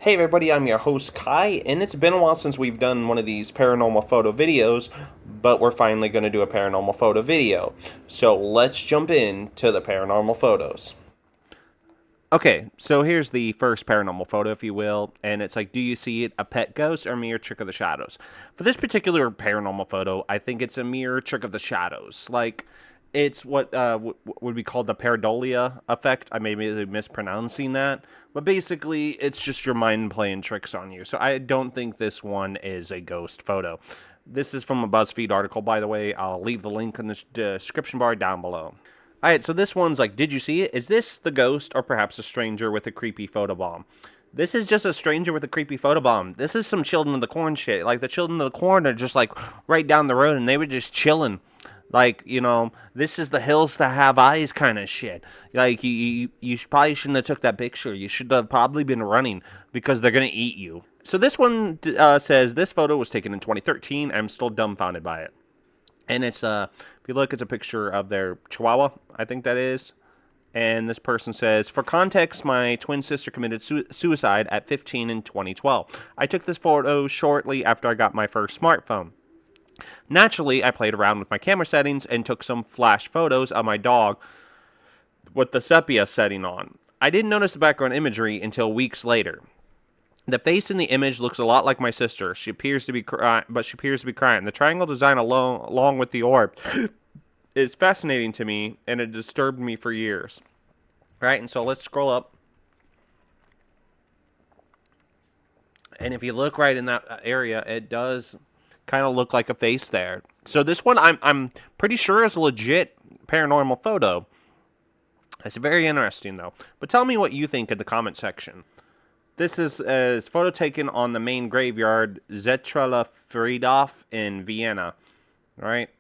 Hey everybody, I'm your host Kai, and it's been a while since we've done one of these paranormal photo videos, but we're finally going to do a paranormal photo video. So let's jump into the paranormal photos. Okay, so here's the first paranormal photo, if you will, and it's like, do you see it, a pet ghost or a mere trick of the shadows? For this particular paranormal photo, I think it's a mere trick of the shadows. Like, it's what would be called the pareidolia effect. I may be mispronouncing that, but basically, it's just your mind playing tricks on you. So I don't think this one is a ghost photo. This is from a BuzzFeed article, by the way. I'll leave the link in the description bar down below. Alright, so this one's like, did you see it? Is this the ghost or perhaps a stranger with a creepy photobomb? This is just a stranger with a creepy photobomb. This is some Children of the Corn shit. Like, the Children of the Corn are just, like, right down the road, and they were just chilling. Like, this is the hills that have eyes kind of shit. Like, you probably shouldn't have took that picture. You should have probably been running because they're going to eat you. So this one says, this photo was taken in 2013. I'm still dumbfounded by it. And it's, if you look, it's a picture of their chihuahua, I think that is. And this person says, for context, my twin sister committed suicide at 15 in 2012. I took this photo shortly after I got my first smartphone. Naturally, I played around with my camera settings and took some flash photos of my dog with the sepia setting on. I didn't notice the background imagery until weeks later. The face in the image looks a lot like my sister. She appears to be crying, but she appears to be crying. The triangle design along with the orb is fascinating to me, and it disturbed me for years. Right, and so let's scroll up. And if you look right in that area, it does kind of look like a face there. So this one, I'm pretty sure is a legit paranormal photo. It's very interesting, though. But tell me what you think in the comment section. This is a photo taken on the main graveyard, Zetrala Friedhof in Vienna. All right?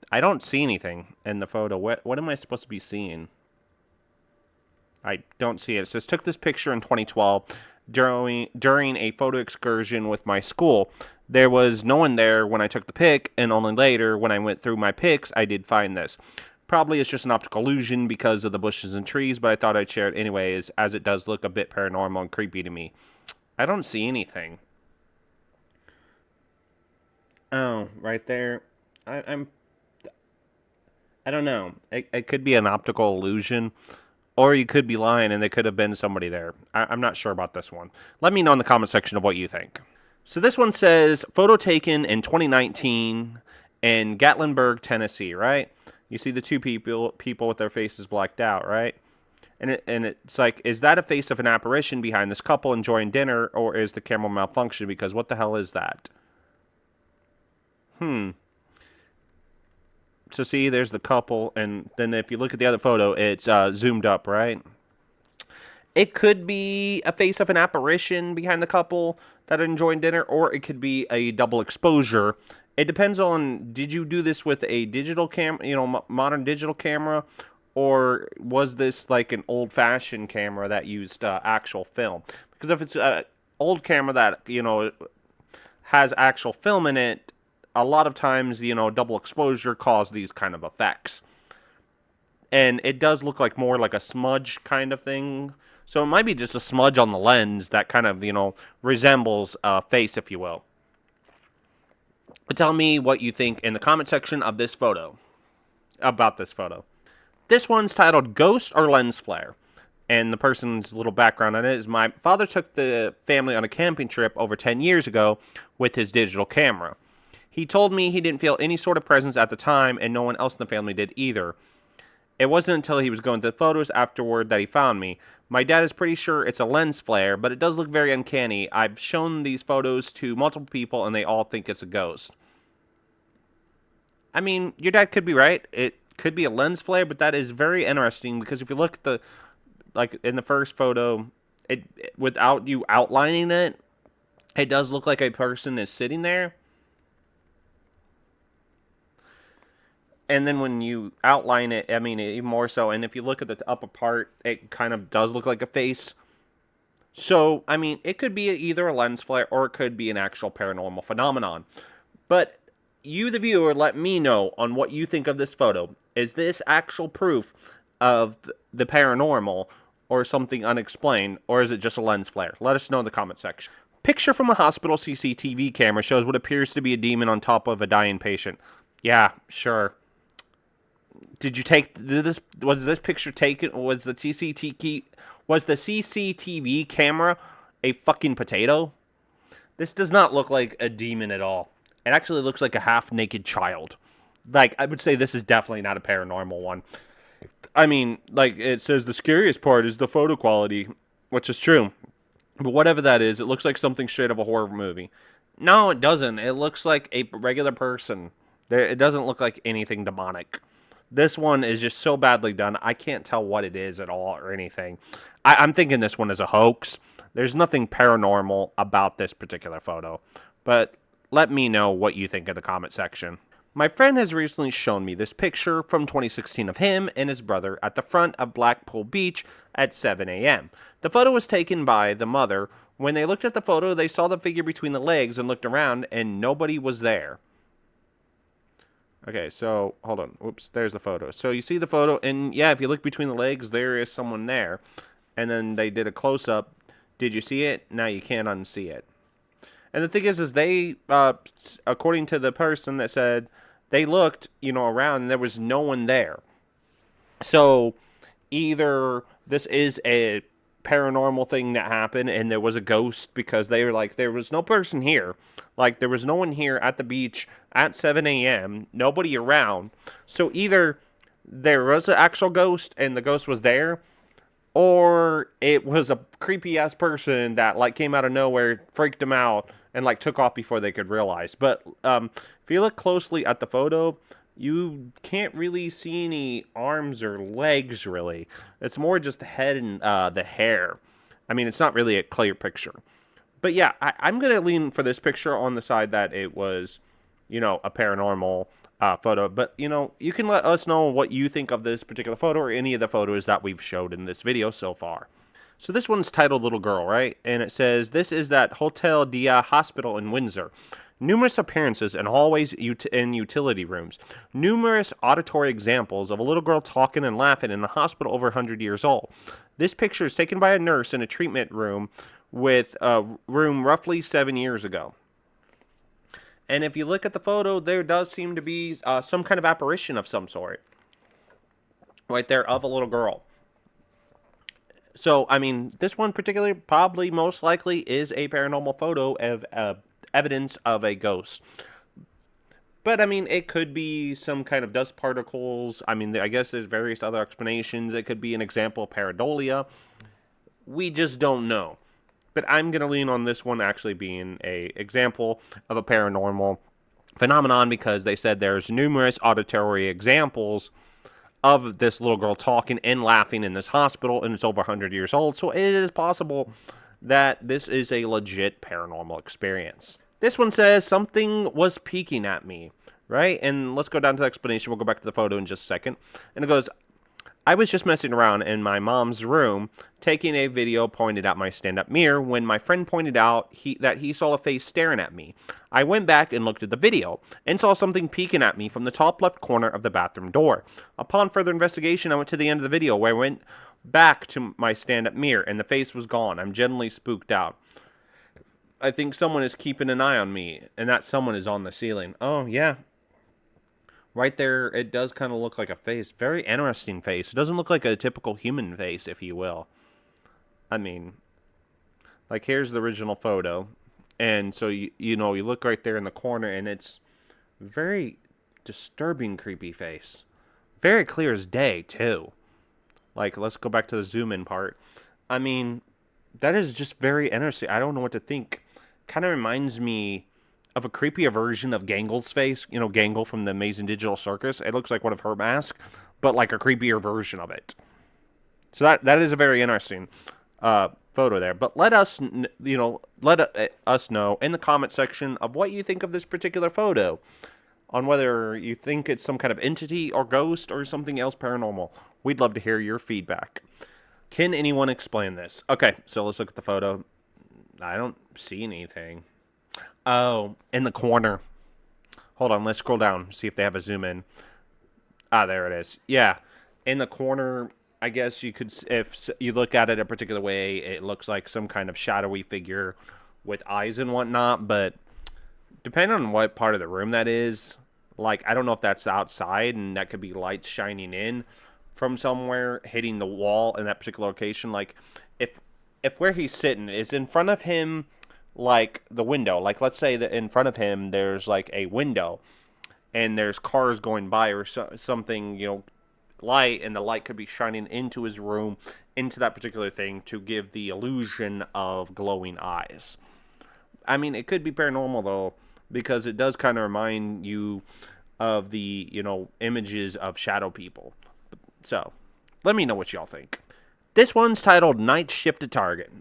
I don't see anything in the photo. What am I supposed to be seeing? I don't see it. It says, took this picture in 2012 during a photo excursion with my school. There was no one there when I took the pic, and only later, when I went through my pics, I did find this. Probably it's just an optical illusion because of the bushes and trees, but I thought I'd share it anyways, as it does look a bit paranormal and creepy to me. I don't see anything. Oh, right there. I don't know. It could be an optical illusion, or you could be lying and there could have been somebody there. I'm not sure about this one. Let me know in the comment section of what you think. So this one says, photo taken in 2019 in Gatlinburg, Tennessee, right? You see the two people with their faces blacked out, right? And it's like, is that a face of an apparition behind this couple enjoying dinner, or is the camera malfunction? Because what the hell is that? So see, there's the couple, and then if you look at the other photo, it's zoomed up, right? It could be a face of an apparition behind the couple that are enjoying dinner, or it could be a double exposure. It depends on, did you do this with a digital camera, modern digital camera, or was this like an old-fashioned camera that used actual film? Because if it's an old camera that, has actual film in it, a lot of times, double exposure cause these kind of effects. And it does look like more like a smudge kind of thing. So it might be just a smudge on the lens that kind of, resembles a face, if you will. But tell me what you think in the comment section of this photo. About this photo. This one's titled Ghost or Lens Flare. And the person's little background on it is, my father took the family on a camping trip over 10 years ago with his digital camera. He told me he didn't feel any sort of presence at the time, and no one else in the family did either. It wasn't until he was going through the photos afterward that he found me. My dad is pretty sure it's a lens flare, but it does look very uncanny. I've shown these photos to multiple people, and they all think it's a ghost. I mean, your dad could be right. It could be a lens flare, but that is very interesting, because if you look at in the first photo, without you outlining it, it does look like a person is sitting there. And then when you outline it, I mean, even more so. And if you look at the upper part, it kind of does look like a face. So, I mean, it could be either a lens flare or it could be an actual paranormal phenomenon. But you, the viewer, let me know on what you think of this photo. Is this actual proof of the paranormal, or something unexplained, or is it just a lens flare? Let us know in the comment section. Picture from a hospital CCTV camera shows what appears to be a demon on top of a dying patient. Yeah, sure. Did you take this? Was this picture taken? Was the CCTV camera a fucking potato? This does not look like a demon at all. It actually looks like a half-naked child. Like, I would say this is definitely not a paranormal one. I mean, like, it says the scariest part is the photo quality, which is true. But whatever that is, it looks like something straight of a horror movie. No, it doesn't. It looks like a regular person. It doesn't look like anything demonic. This one is just so badly done. I can't tell what it is at all or anything. I'm thinking this one is a hoax. There's nothing paranormal about this particular photo. But let me know what you think in the comment section. My friend has recently shown me this picture from 2016 of him and his brother at the front of Blackpool Beach at 7 a.m. The photo was taken by the mother. When they looked at the photo, they saw the figure between the legs and looked around, and nobody was there. Okay, so, hold on. Whoops, there's the photo. So you see the photo, and yeah, if you look between the legs, there is someone there. And then they did a close-up. Did you see it? Now you can't unsee it. And the thing is they, according to the person that said, they looked, around, and there was no one there. So, either this is a paranormal thing that happened and there was a ghost because they were like, there was no person here. Like, there was no one here at the beach at 7 a.m., nobody around. So, either there was an actual ghost and the ghost was there, or it was a creepy ass person that like came out of nowhere, freaked them out, and like took off before they could realize. But if you look closely at the photo, you can't really see any arms or legs really. It's more just the head and the hair. I mean, it's not really a clear picture. But yeah, I'm gonna lean for this picture on the side that it was, a paranormal photo. But, you can let us know what you think of this particular photo or any of the photos that we've showed in this video so far. So this one's titled Little Girl, right? And it says, this is that Hotel Dia Hospital in Windsor. Numerous appearances in hallways and utility rooms. Numerous auditory examples of a little girl talking and laughing in a hospital over 100 years old. This picture is taken by a nurse in a treatment room with a room roughly 7 years ago. And if you look at the photo, there does seem to be some kind of apparition of some sort. Right there, of a little girl. So, I mean, this one particularly probably most likely is a paranormal photo of evidence of a ghost. But, I mean, it could be some kind of dust particles. I mean, I guess there's various other explanations. It could be an example of pareidolia. We just don't know. But I'm going to lean on this one actually being a example of a paranormal phenomenon because they said there's numerous auditory examples of this little girl talking and laughing in this hospital, and it's over 100 years old, so it is possible that this is a legit paranormal experience. This one says, something was peeking at me, right? And let's go down to the explanation. We'll go back to the photo in just a second. And it goes, I was just messing around in my mom's room, taking a video pointed at my stand-up mirror when my friend pointed out that he saw a face staring at me. I went back and looked at the video and saw something peeking at me from the top left corner of the bathroom door. Upon further investigation, I went to the end of the video where I went back to my stand-up mirror and the face was gone. I'm genuinely spooked out. I think someone is keeping an eye on me, and that someone is on the ceiling. Oh, yeah. Right there, it does kind of look like a face. Very interesting face. It doesn't look like a typical human face, if you will. I mean, like, here's the original photo. And so, you look right there in the corner, and it's very disturbing, creepy face. Very clear as day, too. Like, let's go back to the zoom-in part. I mean, that is just very interesting. I don't know what to think. Kind of reminds me of a creepier version of Gangle's face. Gangle from the Amazing Digital Circus. It looks like one of her masks, but like a creepier version of it. So that is a very interesting photo there. But let us know in the comment section of what you think of this particular photo, on whether you think it's some kind of entity or ghost or something else paranormal. We'd love to hear your feedback. Can anyone explain this? Okay, so let's look at the photo. I don't see anything. Oh, in the corner. Hold on, let's scroll down, see if they have a zoom in. Ah, there it is. Yeah, in the corner, I guess you could, if you look at it a particular way, it looks like some kind of shadowy figure with eyes and whatnot. But depending on what part of the room that is, like, I don't know if that's outside and that could be lights shining in from somewhere, hitting the wall in that particular location. Like, if where he's sitting is in front of him, like the window, like let's say that in front of him there's like a window and there's cars going by or something, light, and the light could be shining into his room, into that particular thing to give the illusion of glowing eyes. I mean, it could be paranormal though, because it does kind of remind you of the, images of shadow people. So, let me know what y'all think. This one's titled Night Shift at Target.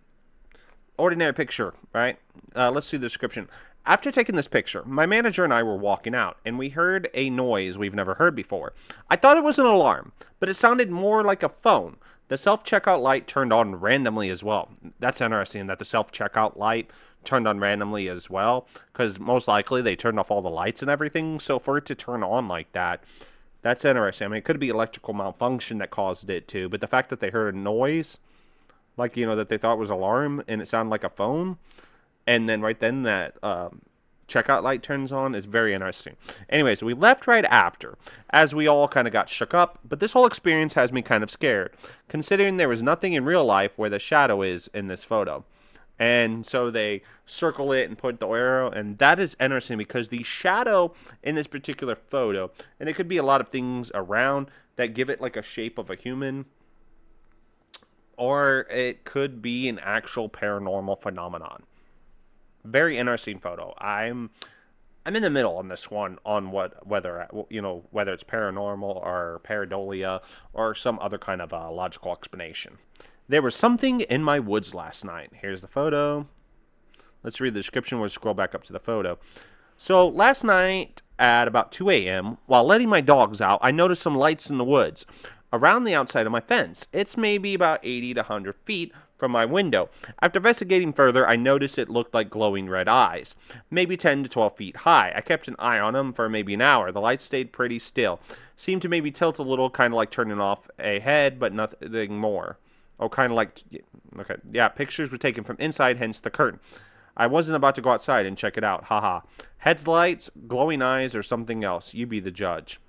Ordinary picture, right? Let's see the description. After taking this picture, my manager and I were walking out, and we heard a noise we've never heard before. I thought it was an alarm, but it sounded more like a phone. The self-checkout light turned on randomly as well. That's interesting that the self-checkout light turned on randomly as well, because most likely they turned off all the lights and everything, so for it to turn on like that, that's interesting. I mean, it could be electrical malfunction that caused it to, but the fact that they heard a noise, like, that they thought was an alarm, and it sounded like a phone, and then right then that checkout light turns on is very interesting. Anyways, we left right after, as we all kind of got shook up, but this whole experience has me kind of scared, considering there was nothing in real life where the shadow is in this photo. And so they circle it and put the arrow, and that is interesting because the shadow in this particular photo, and it could be a lot of things around that give it like a shape of a human, or it could be an actual paranormal phenomenon. Very interesting photo. I'm in the middle on this one on whether it's paranormal or pareidolia or some other kind of logical explanation. There was something in my woods last night. Here's the photo. Let's read the description. We'll scroll back up to the photo. So last night at about 2 a.m., while letting my dogs out, I noticed some lights in the woods around the outside of my fence. It's maybe about 80 to 100 feet from my window. After investigating further, I noticed it looked like glowing red eyes, maybe 10 to 12 feet high. I kept an eye on them for maybe an hour. The lights stayed pretty still. Seemed to maybe tilt a little, kind of like turning off a head, but nothing more. Oh, kind of like, okay, yeah, pictures were taken from inside, hence the curtain. I wasn't about to go outside and check it out, haha. Headlights, glowing eyes, or something else. You be the judge.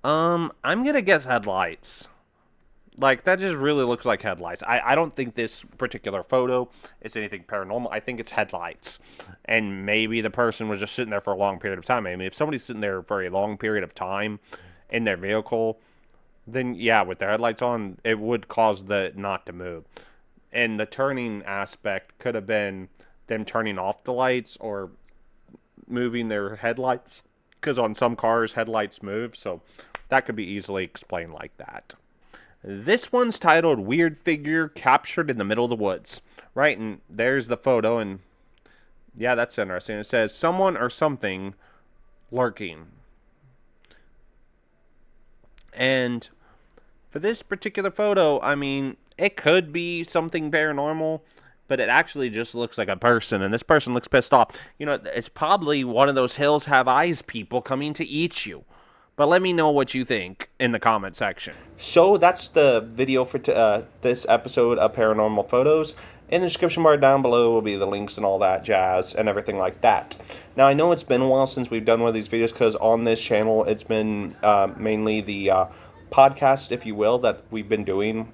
I'm gonna guess headlights. Like, that just really looks like headlights. I don't think this particular photo is anything paranormal. I think it's headlights. And maybe the person was just sitting there for a long period of time. I mean, if somebody's sitting there for a long period of time in their vehicle, then yeah, with their headlights on, it would cause the not to move. And the turning aspect could have been them turning off the lights or moving their headlights. Because on some cars, headlights move. So that could be easily explained like that. This one's titled Weird Figure Captured in the Middle of the Woods. Right, and there's the photo, and yeah, that's interesting. It says, someone or something lurking. And for this particular photo, I mean, it could be something paranormal, but it actually just looks like a person, and this person looks pissed off. It's probably one of those hills have eyes people coming to eat you. But let me know what you think in the comment section. So that's the video for this episode of Paranormal Photos. In the description bar down below will be the links and all that jazz and everything like that. Now, I know it's been a while since we've done one of these videos because on this channel it's been mainly the podcast, if you will, that we've been doing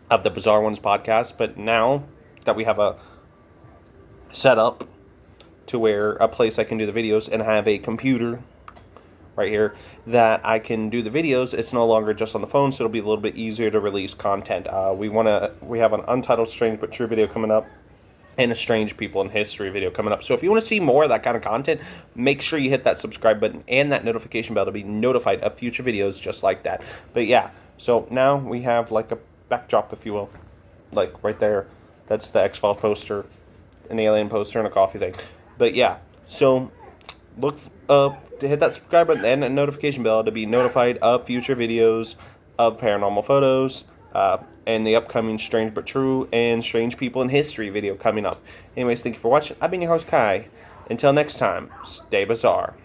of the Bizarre Ones podcast. But now that we have a setup to where a place I can do the videos and have a computer right here that I can do the videos, it's no longer just on the phone, so it'll be a little bit easier to release content. We have an Untitled Strange But True video coming up and a Strange People in History video coming up. So if you want to see more of that kind of content, make sure you hit that subscribe button and that notification bell to be notified of future videos just like that. But yeah, so now we have like a backdrop, if you will, like right there. That's the X-Files poster, an alien poster, and a coffee thing. But yeah, so look to hit that subscribe button and a notification bell to be notified of future videos of Paranormal Photos and the upcoming Strange But True and Strange People in History video coming up. Anyways, thank you for watching. I've been your host, Kai. Until next time, stay bizarre.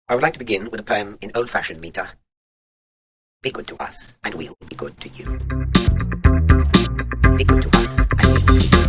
I would like to begin with a poem in old-fashioned meter. Be good to us, and we'll be good to you. Be good to us, and we'll be good